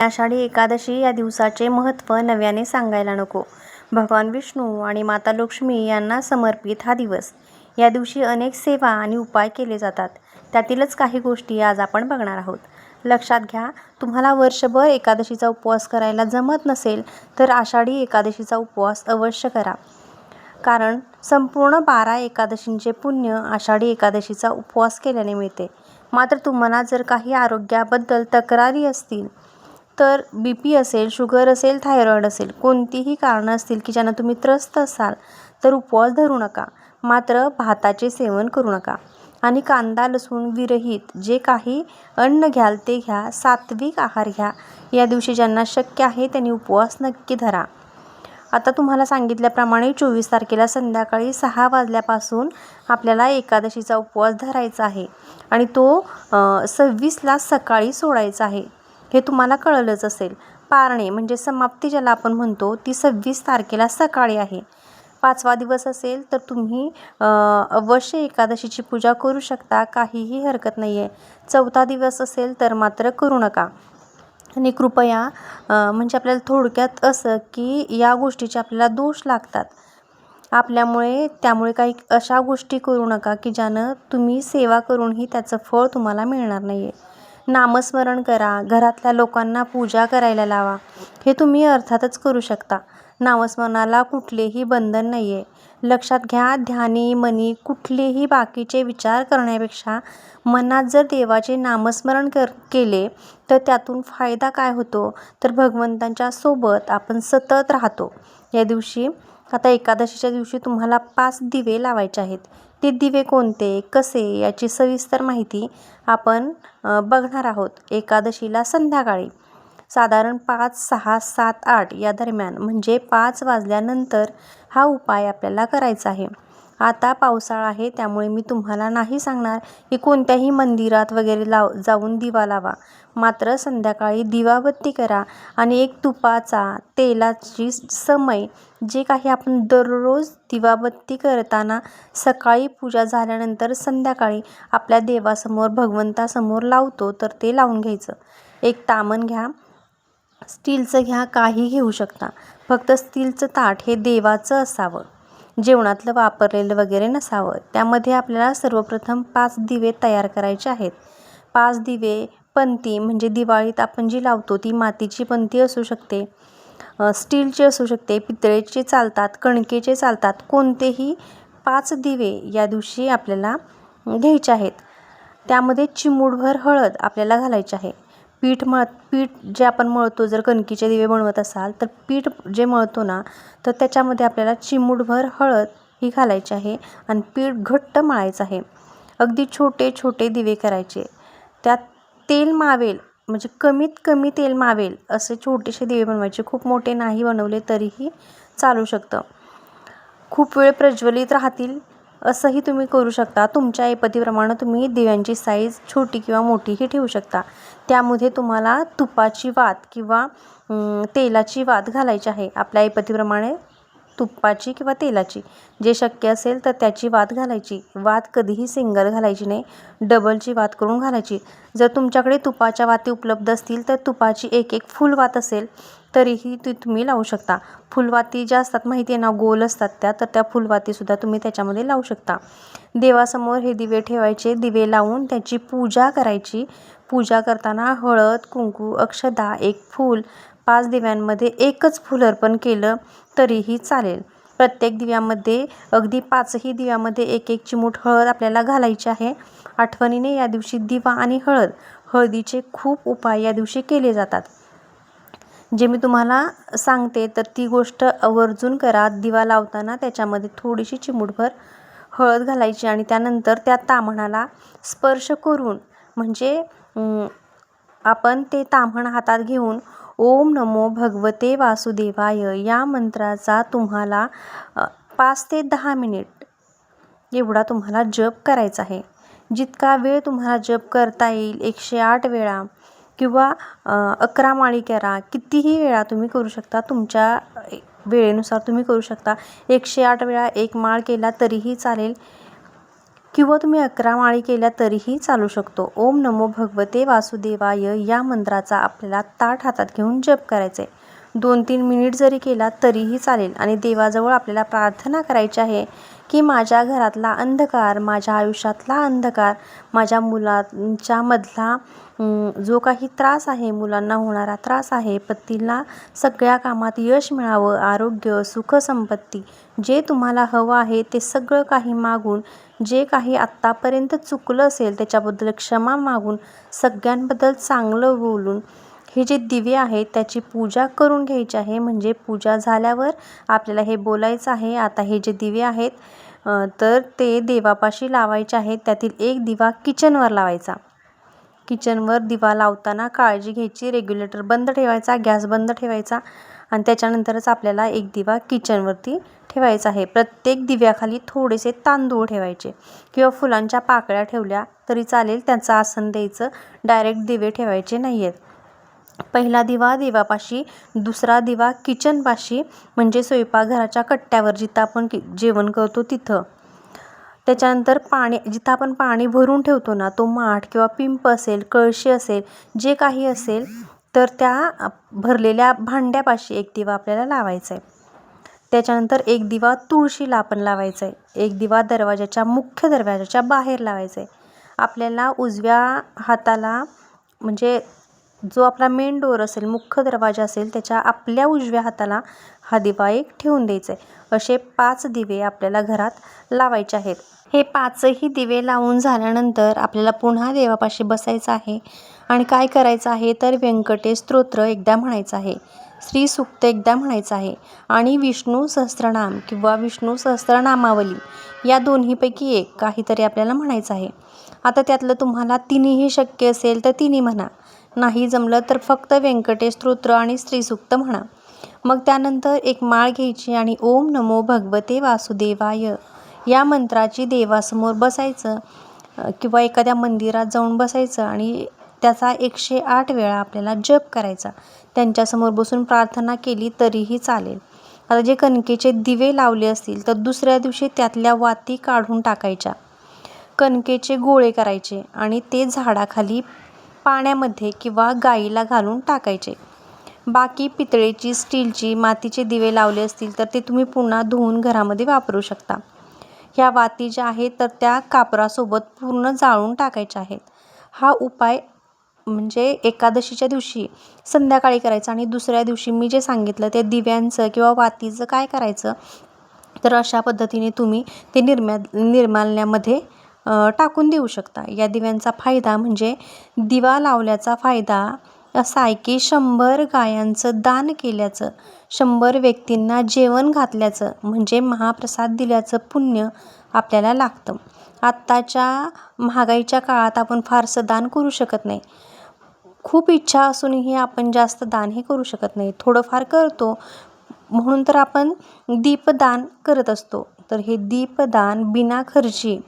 आषाढी एकादशी या दिवसाचे महत्त्व नव्याने सांगायला नको. भगवान विष्णू आणि माता लक्ष्मी यांना समर्पित हा दिवस. या दिवशी अनेक सेवा आणि उपाय केले जातात. त्यातीलच काही गोष्टी आज आपण बघणार आहोत. लक्षात घ्या, तुम्हाला वर्षभर एकादशीचा उपवास करायला जमत नसेल तर आषाढी एकादशीचा उपवास अवश्य करा. कारण संपूर्ण 12 एकादशींचे पुण्य आषाढी एकादशीचा उपवास केल्याने मिळते. मात्र तुम्हाला जर काही आरोग्याबद्दल तक्रारी असतील तर BP असेल, शुगर असेल, थायरॉईड असेल, कोणतीही कारणं असतील की ज्यानं तुम्ही त्रस्त असाल तर उपवास धरू नका. मात्र भाताचे सेवन करू नका आणि कांदा लसूण विरहित जे काही अन्न घ्याल ते घ्या. सात्विक आहार घ्या. या दिवशी ज्यांना शक्य आहे त्यांनी उपवास नक्की धरा. आता तुम्हाला सांगितल्याप्रमाणे 24 तारखेला संध्याकाळी 6 वाजल्यापासून आपल्याला एकादशीचा उपवास धरायचा आहे आणि तो 26ला सकाळी सोडायचा आहे. हे तुम्हाला कळलंच असेल. पारणे म्हणजे समाप्ती ज्याला आपण म्हणतो ती 26 तारखेला सकाळी आहे. 5वा दिवस असेल तर तुम्ही अवश्य एकादशीची पूजा करू शकता, काहीही हरकत नाही आहे. 4था दिवस असेल तर मात्र करू नका. आणि कृपया म्हणजे आपल्याला थोडक्यात असं की या गोष्टीचे आपल्याला दोष लागतात आपल्यामुळे, त्यामुळे काही अशा गोष्टी करू नका की ज्यानं तुम्ही सेवा करूनही त्याचं फळ तुम्हाला मिळणार नाही आहे. नामस्मरण करा. घरातल्या लोकांना पूजा करायला लावा. हे तुम्ही अर्थातच करू शकता. नामस्मरणाला कुठलेही बंधन नाही आहे. लक्षात घ्या, ध्यानी मनी कुठलेही बाकीचे विचार करण्यापेक्षा मनात जर देवाचे नामस्मरण केले तर त्यातून फायदा काय होतो तर भगवंतांच्या सोबत आपण सतत राहतो. या दिवशी आता एकादशीच्या दिवशी तुम्हाला 5 दिवे लावायचे आहेत. ते दिवे कोणते, कसे याची सविस्तर माहिती आपण बघणार आहोत. एकादशीला संध्याकाळी साधारण 5, 6, 7, 8 या दरम्यान म्हणजे 5 वाजल्यानंतर हा उपाय आपल्याला करायचा आहे. आता पावसाळा आहे त्यामुळे मी तुम्हाला नाही सांगणार की कोणत्याही मंदिरात वगैरे जाऊन दिवा लावा. मात्र संध्याकाळी दिवाबत्ती करा आणि एक तुपाचा तेलाची समय जे काही आपण दररोज दिवाबत्ती करताना सकाळी पूजा झाल्यानंतर संध्याकाळी आपल्या देवासमोर भगवंतासमोर लावतो तर ते लावून घ्यायचं. एक तामण घ्या, स्टीलचं घ्या, काही घेऊ शकता. फक्त स्टीलचं ताट हे देवाचं असावं, जेवणातलं वापरलेलं वगैरे नसावं. त्यामध्ये आपल्याला सर्वप्रथम 5 दिवे तयार करायचे आहेत. 5 दिवे पंती म्हणजे दिवाळीत आपण जी लावतो ती मातीची पंती असू शकते, स्टीलची असू शकते, पितळेचे चालतात, कणकेचे चालतात. कोणतेही 5 दिवे या दिवशी आपल्याला घ्यायचे आहेत. त्यामध्ये चिमूटभर हळद आपल्याला घालायची आहे. पीठ जे आपण मळतो, जर कणकीचे दिवे बनवत असाल तर पीठ जे मळतो ना तर त्याच्यामध्ये आपल्याला चिमूटभर हळद ही घालायची आहे आणि पीठ घट्ट मळायचं आहे. अगदी छोटे छोटे दिवे करायचे. त्यात तेल मावेल म्हणजे कमीत कमी तेल मावेल असे छोटेसे दिवे बनवायचे. खूप मोठे नाही बनवले तरीही चालू शकतं. खूप वेळ प्रज्वलित राहतील असंही तुम्ही करू शकता. तुमच्या ऐपतीप्रमाणे तुम्ही दिव्यांची साईज छोटी किंवा मोठीही ठेवू शकता. त्यामध्ये तुम्हाला तुपाची वात किंवा तेलाची वात घालायची आहे. आपल्या ऐपतीप्रमाणे तुपाची किंवा तेलाची जे शक्य असेल तर त्याची वात घालायची. वात कधीही सिंगल घालायची नाही, डबलची वात करून घालायची. जर तुमच्याकडे तुपाच्या वाती उपलब्ध असतील तर तुपाची एक फुलवात असेल तरीही ती तुम्ही लावू शकता. फुलवाती ज्या असतात माहिती आहे ना, गोल असतात तर त्या फुलवातीसुद्धा तुम्ही त्याच्यामध्ये लावू शकता. देवासमोर हे दिवे ठेवायचे. दिवे लावून त्याची पूजा करायची. पूजा करताना हळद, कुंकू, अक्षदा, एक फूल, 5 दिव्यांमध्ये एकच फूल अर्पण केलं तरीही चालेल. प्रत्येक दिव्यामध्ये अगदी 5ही दिव्यामध्ये एक चिमूट हळद आपल्याला घालायची आहे. आठवणीने या दिवशी दिवा आणि हळदीचे खूप उपाय या दिवशी केले जातात. जे मी तुम्हाला सांगते तर ती गोष्ट आवर्जून करा. दिवा लावताना त्याच्यामध्ये थोडीशी चिमूटभर हळद घालायची आणि त्यानंतर त्या ताम्हणाला स्पर्श करून म्हणजे आपण ते ताम्हण हातात घेऊन ओम नमो भगवते वासुदेवाय या मंत्राचा तुम्हाला 5 ते 10 मिनिट एवढा तुम्हाला जप करायचा आहे. जितका वेळ तुम्हाला जप करता येईल, 108 वेळा किंवा 11 माळी करा. कितीही वेळा तुम्ही करू शकता. तुमच्या वेळेनुसार तुम्ही करू शकता. 108 वेळा 1 माळ केला तरीही चालेल. किंवा तुम्ही 11 माळी केल्या तरीही चालू शकतो. ओम नमो भगवते वासुदेवाय या मंत्राचा आपल्याला ताट हातात घेऊन जप करायचा आहे. 2-3 मिनिट जरी केला तरीही चालेल आणि देवाजवळ आपल्याला प्रार्थना करायची आहे की माझ्या घरातला अंधकार, माझ्या आयुष्यातला अंधकार, माझ्या मुलांच्या मधला जो काही त्रास आहे, मुलांना होणारा त्रास आहे, पतीला सगळ्या कामात यश मिळावं, आरोग्य, सुख, संपत्ती जे तुम्हाला हवं आहे ते सगळं काही मागून, जे काही आत्तापर्यंत चुकलं असेल त्याच्याबद्दल क्षमा मागून, सगळ्यांबद्दल चांगलं बोलून हे जे दिवे आहेत त्याची पूजा करून घ्यायची आहे. म्हणजे पूजा झाल्यावर आपल्याला हे बोलायचं आहे. आता हे जे दिवे आहेत तर ते देवापाशी लावायचे आहेत. त्यातील एक दिवा किचनवर लावायचा. किचनवर दिवा लावताना काळजी घ्यायची, रेग्युलेटर बंद ठेवायचा, गॅस बंद ठेवायचा आणि त्याच्यानंतरच आपल्याला एक दिवा किचनवरती ठेवायचा आहे. प्रत्येक दिव्याखाली थोडेसे तांदूळ ठेवायचे किंवा फुलांच्या पाकळ्या ठेवल्या तरी चालेल, त्याचं आसन द्यायचं. डायरेक्ट दिवे ठेवायचे नाही आहेत. पहिला दिवा देवापाशी, दुसरा दिवा किचनपाशी म्हणजे स्वयंपाकघराच्या कट्ट्यावर जिथं आपण जेवण करतो तिथं. त्याच्यानंतर जिथं आपण पाणी भरून ठेवतो ना, तो माठ किंवा पिंप असेल, कळशी असेल, जे काही असेल तर त्या भरलेल्या भांड्यापाशी एक दिवा आपल्याला लावायचा आहे. त्याच्यानंतर एक दिवा तुळशीला आपण लावायचा आहे. एक दिवा मुख्य दरवाजाच्या बाहेर लावायचा आहे. आपल्याला उजव्या हाताला म्हणजे जो आपला मेन डोअर असेल, मुख्य दरवाजा असेल, त्याच्या आपल्या उजव्या हाताला हा दिवा एक ठेवून द्यायचा आहे. असे 5 दिवे आपल्याला घरात लावायचे आहेत. हे 5ही दिवे लावून झाल्यानंतर आपल्याला पुन्हा देवापाशी बसायचं आहे आणि काय करायचं आहे तर व्यंकटेश स्तोत्र एकदा म्हणायचं आहे, श्री सूक्त एकदा म्हणायचं आहे आणि विष्णू सहस्त्रनाम किंवा विष्णू सहस्त्रनामावली या दोन्हीपैकी एक काहीतरी आपल्याला म्हणायचं आहे. आता त्यातलं तुम्हाला तिन्हीही शक्य असेल तर तिन्ही म्हणा, नाही जमलं तर फक्त व्यंकटेश स्तोत्र आणि श्रीसूक्त म्हणा. मग त्यानंतर एक माळ घ्यायची आणि ओम नमो भगवते वासुदेवाय या मंत्राची देवासमोर बसायचं किंवा एखाद्या मंदिरात जाऊन बसायचं आणि त्याचा 108 वेळा आपल्याला जप करायचा. त्यांच्यासमोर बसून प्रार्थना केली तरीही चालेल. आता जे कणकेचे दिवे लावले असतील तर दुसऱ्या दिवशी त्यातल्या वाती काढून टाकायच्या, कणकेचे गोळे करायचे आणि ते झाडाखाली पाण्यामध्ये किंवा गाईला घालून टाकायचे. बाकी पितळेची, स्टीलची, मातीचे दिवे लावले असतील तर ते तुम्ही पुन्हा धुवून घरामध्ये वापरू शकता. ह्या वाती ज्या आहेत तर त्या कापरासोबत पूर्ण जाळून टाकायच्या आहेत. हा उपाय म्हणजे एकादशीच्या दिवशी संध्याकाळी करायचा आणि दुसऱ्या दिवशी मी जे सांगितलं ते दिव्यांचं किंवा वातीचं काय करायचं तर अशा पद्धतीने तुम्ही ते निर्माल्यामध्ये टाकून देऊ शकता. या दिव्यांचा फायदा म्हणजे दिवा लावल्याचा फायदा असा आहे की 100 गायांचं दान केल्याचं, 100 व्यक्तींना जेवण घातल्याचं म्हणजे महाप्रसाद दिल्याचं पुण्य आपल्याला लागतं. आत्ताच्या महागाईच्या काळात आपण फारसं दान करू शकत नाही. खूप इच्छा असूनही आपण जास्त दानही करू शकत नाही. थोडंफार करतो म्हणून तर आपण दीपदान करत असतो. तर हे दीपदान बिना खर्ची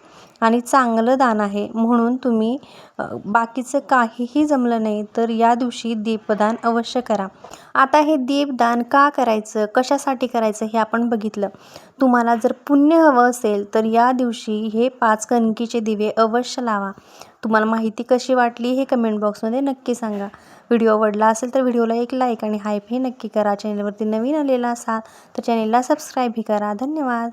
आणि चांगलं दान आहे. म्हणून तुम्ही बाकीचं काहीही जमलं नाही तर या दिवशी दीपदान अवश्य करा. आता हे दीपदान का करायचं, कशासाठी करायचं हे आपण बघितलं. तुम्हाला जर पुण्य हवं असेल तर या दिवशी हे 5 कणकीचे दिवे अवश्य लावा. तुम्हाला माहिती कशी वाटली हे कमेंट बॉक्समध्ये नक्की सांगा. व्हिडिओ आवडला असेल तर व्हिडिओला एक लाईक आणि हाईप हे नक्की करा. चॅनलवरती नवीन आलेला असाल तर चॅनलला सबस्क्राईबही करा. धन्यवाद.